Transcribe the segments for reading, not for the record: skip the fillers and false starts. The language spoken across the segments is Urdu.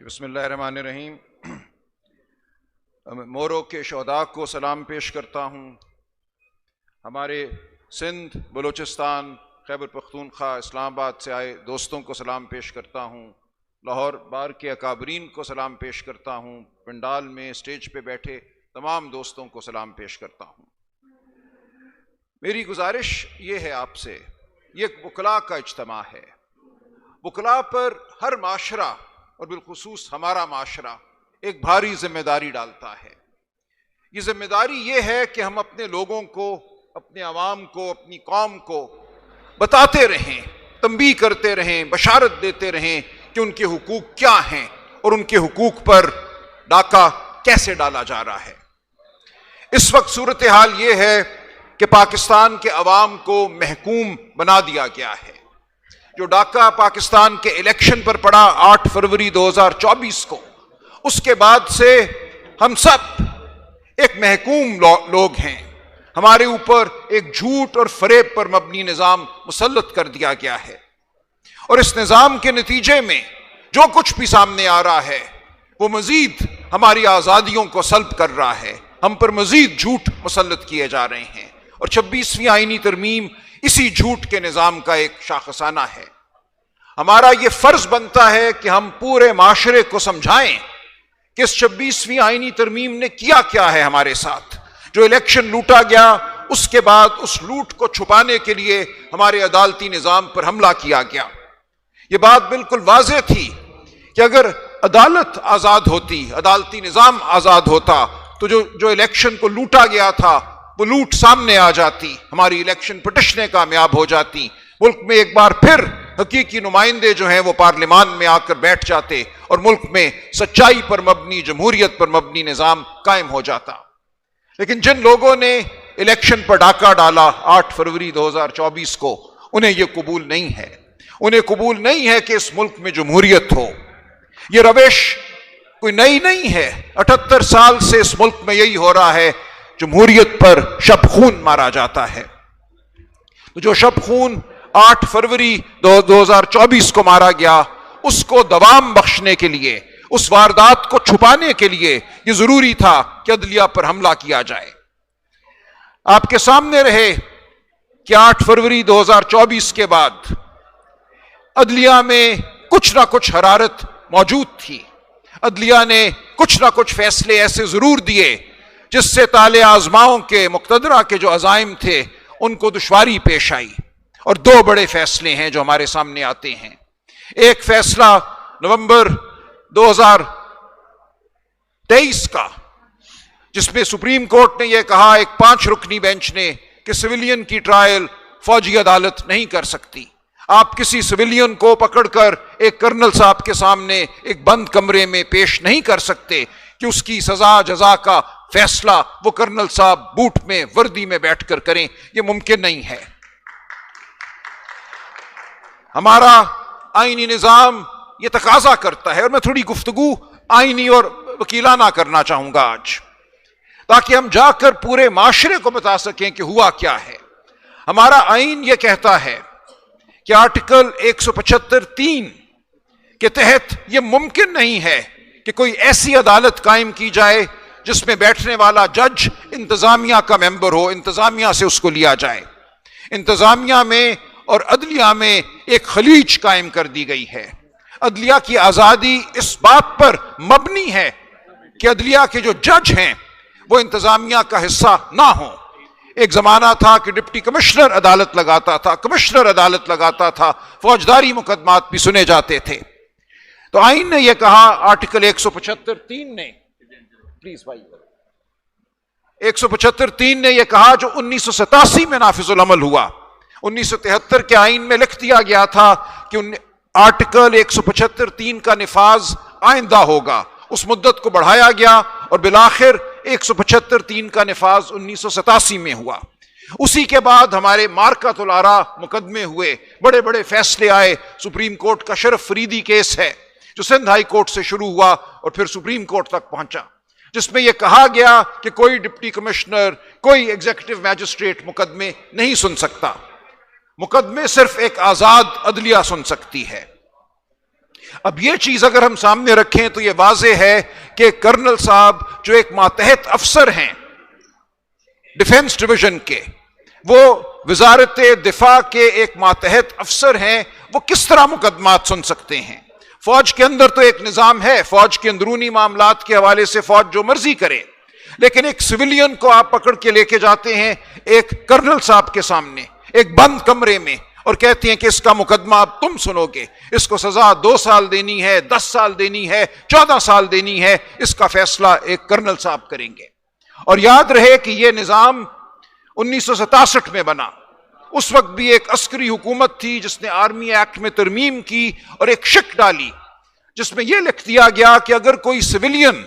بسم اللہ الرحمن الرحیم۔ مورو کے شہداء کو سلام پیش کرتا ہوں۔ ہمارے سندھ، بلوچستان، خیبر پختونخوا، اسلام آباد سے آئے دوستوں کو سلام پیش کرتا ہوں۔ لاہور بار کے اکابرین کو سلام پیش کرتا ہوں۔ پنڈال میں اسٹیج پہ بیٹھے تمام دوستوں کو سلام پیش کرتا ہوں۔ میری گزارش یہ ہے آپ سے، یہ ایک وکلاء کا اجتماع ہے۔ وکلاء پر ہر معاشرہ اور بالخصوص ہمارا معاشرہ ایک بھاری ذمہ داری ڈالتا ہے۔ یہ ذمہ داری یہ ہے کہ ہم اپنے لوگوں کو، اپنے عوام کو، اپنی قوم کو بتاتے رہیں، تنبیہ کرتے رہیں، بشارت دیتے رہیں کہ ان کے حقوق کیا ہیں اور ان کے حقوق پر ڈاکہ کیسے ڈالا جا رہا ہے۔ اس وقت صورتحال یہ ہے کہ پاکستان کے عوام کو محکوم بنا دیا گیا ہے۔ جو ڈاکہ پاکستان کے الیکشن پر پڑا 8 فروری 2024 کو، اس کے بعد سے ہم سب ایک محکوم لوگ ہیں۔ ہمارے اوپر ایک جھوٹ اور فریب پر مبنی نظام مسلط کر دیا گیا ہے، اور اس نظام کے نتیجے میں جو کچھ بھی سامنے آ رہا ہے وہ مزید ہماری آزادیوں کو سلب کر رہا ہے۔ ہم پر مزید جھوٹ مسلط کیے جا رہے ہیں، اور 26ویں آئینی ترمیم اسی جھوٹ کے نظام کا ایک شاخسانہ ہے۔ ہمارا یہ فرض بنتا ہے کہ ہم پورے معاشرے کو سمجھائیں کہ اس 26ویں آئینی ترمیم نے کیا کیا ہے ہمارے ساتھ۔ جو الیکشن لوٹا گیا، اس کے بعد اس لوٹ کو چھپانے کے لیے ہمارے عدالتی نظام پر حملہ کیا گیا۔ یہ بات بالکل واضح تھی کہ اگر عدالت آزاد ہوتی، عدالتی نظام آزاد ہوتا، تو جو الیکشن کو لوٹا گیا تھا وہ لوٹ سامنے آ جاتی، ہماری الیکشن پٹیشنیں کامیاب ہو جاتی، ملک میں ایک بار پھر حقیقی نمائندے جو ہیں وہ پارلیمان میں آ کر بیٹھ جاتے، اور ملک میں سچائی پر مبنی، جمہوریت پر مبنی نظام قائم ہو جاتا۔ لیکن جن لوگوں نے الیکشن پر ڈاکہ ڈالا 8 فروری 2024 کو، انہیں یہ قبول نہیں ہے۔ انہیں قبول نہیں ہے کہ اس ملک میں جمہوریت ہو۔ یہ روش کوئی نئی نہیں ہے، 78 سال سے اس ملک میں یہی ہو رہا ہے۔ جمہوریت پر شب خون مارا جاتا ہے۔ تو جو شب خون 8 فروری 2024 کو مارا گیا، اس کو دوام بخشنے کے لیے، اس واردات کو چھپانے کے لیے یہ ضروری تھا کہ عدلیہ پر حملہ کیا جائے۔ آپ کے سامنے رہے کہ 8 فروری 2024 کے بعد عدلیہ میں کچھ نہ کچھ حرارت موجود تھی۔ عدلیہ نے کچھ نہ کچھ فیصلے ایسے ضرور دیے جس سے طالع آزماؤں کے، مقتدرہ کے جو عزائم تھے، ان کو دشواری پیش آئی۔ اور 2 بڑے فیصلے ہیں جو ہمارے سامنے آتے ہیں۔ ایک فیصلہ نومبر 2023 کا، جس میں سپریم کورٹ نے یہ کہا، ایک 5 رکنی بینچ نے، کہ سویلین کی ٹرائل فوجی عدالت نہیں کر سکتی۔ آپ کسی سویلین کو پکڑ کر ایک کرنل صاحب کے سامنے ایک بند کمرے میں پیش نہیں کر سکتے کہ اس کی سزا جزا کا فیصلہ وہ کرنل صاحب بوٹ میں، وردی میں بیٹھ کر کریں۔ یہ ممکن نہیں ہے۔ ہمارا آئینی نظام یہ تقاضا کرتا ہے، اور میں تھوڑی گفتگو آئینی اور وکیلانہ کرنا چاہوں گا آج، تاکہ ہم جا کر پورے معاشرے کو بتا سکیں کہ ہوا کیا ہے۔ ہمارا آئین یہ کہتا ہے کہ آرٹیکل 175(3) کے تحت یہ ممکن نہیں ہے کہ کوئی ایسی عدالت قائم کی جائے جس میں بیٹھنے والا جج انتظامیہ کا ممبر ہو، انتظامیہ سے اس کو لیا جائے۔ انتظامیہ میں اور عدلیہ میں ایک خلیج قائم کر دی گئی ہے۔ عدلیہ کی آزادی اس بات پر مبنی ہے کہ عدلیہ کے جو جج ہیں وہ انتظامیہ کا حصہ نہ ہوں۔ ایک زمانہ تھا کہ ڈپٹی کمشنر عدالت لگاتا تھا، کمشنر عدالت لگاتا تھا، فوجداری مقدمات بھی سنے جاتے تھے۔ تو آئین نے یہ کہا، آرٹیکل 175(3) نے، پلیز بھائی، 175(3) نے یہ کہا، جو 1987 میں نافذ العمل ہوا۔ 1973 کے آئین میں لکھ دیا گیا تھا کہ آرٹیکل 175(3) کا نفاذ آئندہ ہوگا۔ اس مدت کو بڑھایا گیا، اور بالآخر 175(3) کا نفاذ 1987 میں ہوا۔ اسی کے بعد ہمارے مارکۃ الآراء مقدمے ہوئے، بڑے بڑے فیصلے آئے۔ سپریم کورٹ کا شرف فریدی کیس ہے جو سندھ ہائی کورٹ سے شروع ہوا اور پھر سپریم کورٹ تک پہنچا، جس میں یہ کہا گیا کہ کوئی ڈپٹی کمشنر، کوئی ایگزیکٹو میجسٹریٹ مقدمے نہیں سن سکتا۔ مقدمے صرف ایک آزاد عدلیہ سن سکتی ہے۔ اب یہ چیز اگر ہم سامنے رکھیں تو یہ واضح ہے کہ کرنل صاحب جو ایک ماتحت افسر ہیں ڈیفنس ڈویژن کے، وہ وزارت دفاع کے ایک ماتحت افسر ہیں، وہ کس طرح مقدمات سن سکتے ہیں؟ فوج کے اندر تو ایک نظام ہے، فوج کے اندرونی معاملات کے حوالے سے فوج جو مرضی کرے، لیکن ایک سویلین کو آپ پکڑ کے لے کے جاتے ہیں ایک کرنل صاحب کے سامنے ایک بند کمرے میں اور کہتے ہیں کہ اس کا مقدمہ اب تم سنو گے، اس کو سزا 2 سال دینی ہے، 10 سال دینی ہے، 14 سال دینی ہے، اس کا فیصلہ ایک کرنل صاحب کریں گے۔ اور یاد رہے کہ یہ نظام 1967 میں بنا، اس وقت بھی ایک عسکری حکومت تھی جس نے آرمی ایکٹ میں ترمیم کی اور ایک شک ڈالی جس میں یہ لکھ دیا گیا کہ اگر کوئی سویلین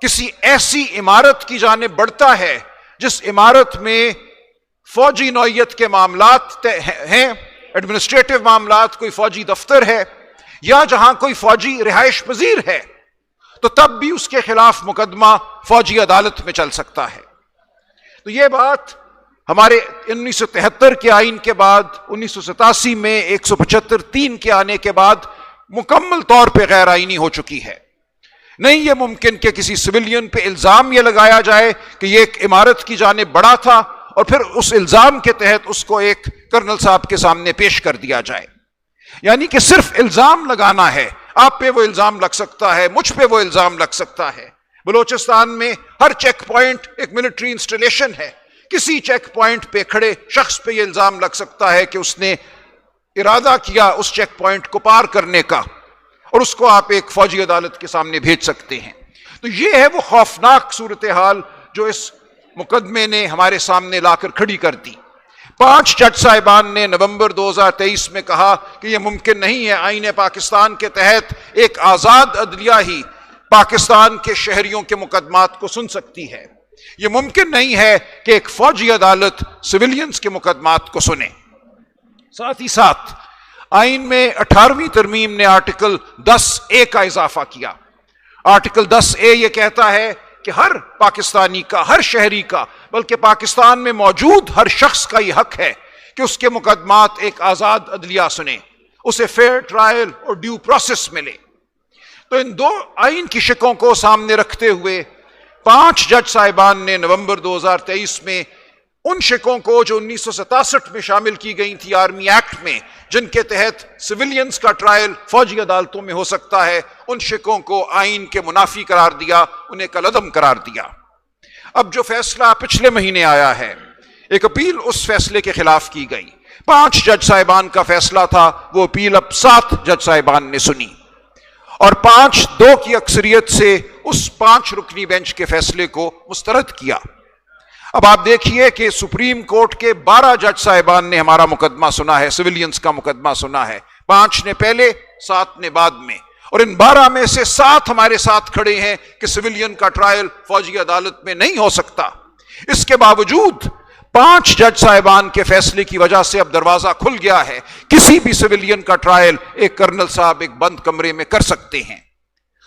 کسی ایسی عمارت کی جانب بڑھتا ہے جس عمارت میں فوجی نوعیت کے معاملات ہیں، ایڈمنسٹریٹو معاملات، کوئی فوجی دفتر ہے یا جہاں کوئی فوجی رہائش پذیر ہے، تو تب بھی اس کے خلاف مقدمہ فوجی عدالت میں چل سکتا ہے۔ تو یہ بات ہمارے 1973 کے آئین کے بعد 1987 میں 175(3) کے آنے کے بعد مکمل طور پہ غیر آئینی ہو چکی ہے۔ نہیں یہ ممکن کہ کسی سویلین پہ الزام یہ لگایا جائے کہ یہ ایک عمارت کی جانب بڑھا تھا اور پھر اس الزام کے تحت اس کو ایک کرنل صاحب کے سامنے پیش کر دیا جائے۔ یعنی کہ صرف الزام لگانا ہے، آپ پہ وہ الزام لگ سکتا ہے، مجھ پہ وہ الزام لگ سکتا ہے۔ بلوچستان میں ہر چیک پوائنٹ ایک ملٹری انسٹالیشن ہے، کسی چیک پوائنٹ پہ کھڑے شخص پہ یہ الزام لگ سکتا ہے کہ اس نے ارادہ کیا اس چیک پوائنٹ کو پار کرنے کا، اور اس کو آپ ایک فوجی عدالت کے سامنے بھیج سکتے ہیں۔ تو یہ ہے وہ خوفناک صورتحال جو اس مقدمے نے ہمارے سامنے لا کر کھڑی کر دی۔ 5 جج صاحبان نے نومبر 2023 میں کہا کہ یہ ممکن نہیں ہے، آئین پاکستان کے تحت ایک آزاد عدلیہ ہی پاکستان کے شہریوں کے مقدمات کو سن سکتی ہے، یہ ممکن نہیں ہے کہ ایک فوجی عدالت سویلینز کے مقدمات کو سنے۔ ساتھ ہی ساتھ آئین میں 18ویں ترمیم نے آرٹیکل 10A کا اضافہ کیا۔ آرٹیکل 10A یہ کہتا ہے کہ ہر پاکستانی کا، ہر شہری کا، بلکہ پاکستان میں موجود ہر شخص کا یہ حق ہے کہ اس کے مقدمات ایک آزاد عدلیہ سنے، اسے فیئر ٹرائل اور ڈیو پروسیس ملے۔ تو ان 2 آئین کی شکوں کو سامنے رکھتے ہوئے 5 جج صاحبان نے نومبر 2023 میں ان شکوں کو جو 1967 میں شامل کی گئی تھی آرمی ایکٹ میں، جن کے تحت سویلینز کا ٹرائل فوجی عدالتوں میں ہو سکتا ہے، ان شکوں کو آئین کے منافی قرار دیا، انہیں کالعدم قرار دیا۔ اب جو فیصلہ پچھلے مہینے آیا ہے، ایک اپیل اس فیصلے کے خلاف کی گئی، 5 جج صاحبان کا فیصلہ تھا، وہ اپیل اب 7 جج صاحبان نے سنی اور 5-2 کی اکثریت سے اس 5 رکنی بینچ کے فیصلے کو مسترد کیا۔ اب آپ دیکھیے کہ سپریم کورٹ کے 12 جج صاحبان نے ہمارا مقدمہ سنا ہے، سویلینز کا مقدمہ سنا ہے، 5 نے پہلے، 7 نے بعد میں، اور ان 12 میں سے 7 ہمارے ساتھ کھڑے ہیں کہ سویلین کا ٹرائل فوجی عدالت میں نہیں ہو سکتا۔ اس کے باوجود 5 جج صاحبان کے فیصلے کی وجہ سے اب دروازہ کھل گیا ہے، کسی بھی سویلین کا ٹرائل ایک کرنل صاحب ایک بند کمرے میں کر سکتے ہیں۔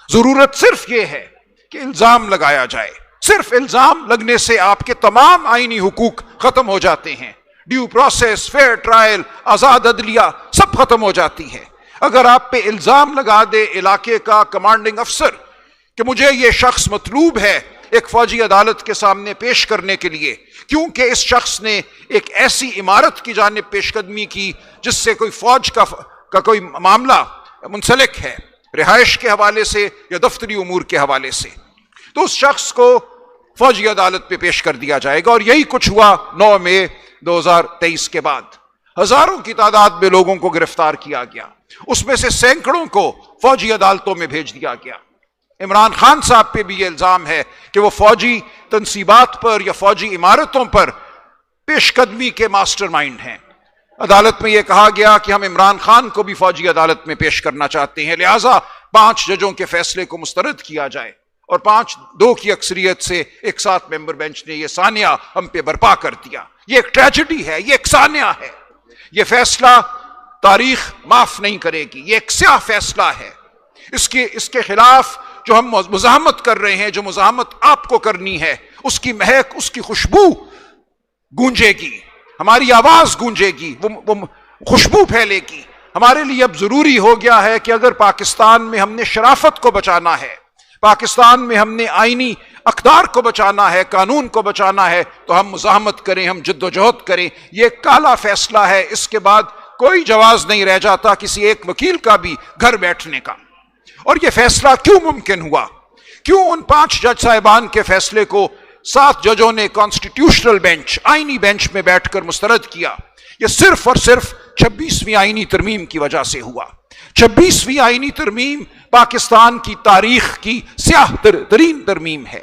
ضرورت صرف یہ ہے کہ الزام لگایا جائے، صرف الزام لگنے سے آپ کے تمام آئینی حقوق ختم ہو جاتے ہیں، ڈیو پروسیس، فیئر ٹرائل، آزاد عدلیہ سب ختم ہو جاتی ہے۔ اگر آپ پہ الزام لگا دے علاقے کا کمانڈنگ افسر کہ مجھے یہ شخص مطلوب ہے ایک فوجی عدالت کے سامنے پیش کرنے کے لیے کیونکہ اس شخص نے ایک ایسی عمارت کی جانب پیش قدمی کی جس سے کوئی فوج کا کوئی معاملہ منسلک ہے، رہائش کے حوالے سے یا دفتری امور کے حوالے سے، تو اس شخص کو فوجی عدالت پہ پیش کر دیا جائے گا۔ اور یہی کچھ ہوا 9 مئی 2023 کے بعد، ہزاروں کی تعداد میں لوگوں کو گرفتار کیا گیا، اس میں سے سینکڑوں کو فوجی عدالتوں میں بھیج دیا گیا۔ عمران خان صاحب پہ بھی یہ الزام ہے کہ وہ فوجی تنصیبات پر یا فوجی عمارتوں پر پیش قدمی کے ماسٹر مائنڈ ہیں۔ عدالت میں یہ کہا گیا کہ ہم عمران خان کو بھی فوجی عدالت میں پیش کرنا چاہتے ہیں، لہٰذا 5 ججوں کے فیصلے کو مسترد کیا جائے، اور 5-2 کی اکثریت سے ایک 7 ممبر بینچ نے یہ سانحہ ہم پہ برپا کر دیا۔ یہ ایک ٹریجڈی ہے، یہ ایک سانحہ ہے، یہ فیصلہ تاریخ معاف نہیں کرے گی، یہ ایک سیاہ فیصلہ ہے۔ اس کے خلاف جو ہم مزاحمت کر رہے ہیں، جو مزاحمت آپ کو کرنی ہے، اس کی مہک، اس کی خوشبو گونجے گی، ہماری آواز گونجے گی، وہ خوشبو پھیلے گی۔ ہمارے لیے اب ضروری ہو گیا ہے کہ اگر پاکستان میں ہم نے شرافت کو بچانا ہے، پاکستان میں ہم نے آئینی اقدار کو بچانا ہے، قانون کو بچانا ہے، تو ہم مزاحمت کریں، ہم جد و جہد کریں۔ یہ کالا فیصلہ ہے، اس کے بعد کوئی جواز نہیں رہ جاتا کسی ایک وکیل کا بھی گھر بیٹھنے کا۔ اور یہ فیصلہ کیوں ممکن ہوا؟ کیوں ان 5 جج صاحبان کے فیصلے کو 7 ججوں نے کانسٹیٹیوشنل بینچ، آئینی بینچ میں بیٹھ کر مسترد کیا؟ یہ صرف اور صرف 26ویں آئینی ترمیم کی وجہ سے ہوا۔ 26ویں آئینی ترمیم پاکستان کی تاریخ کی سیاہ ترین ترمیم ہے۔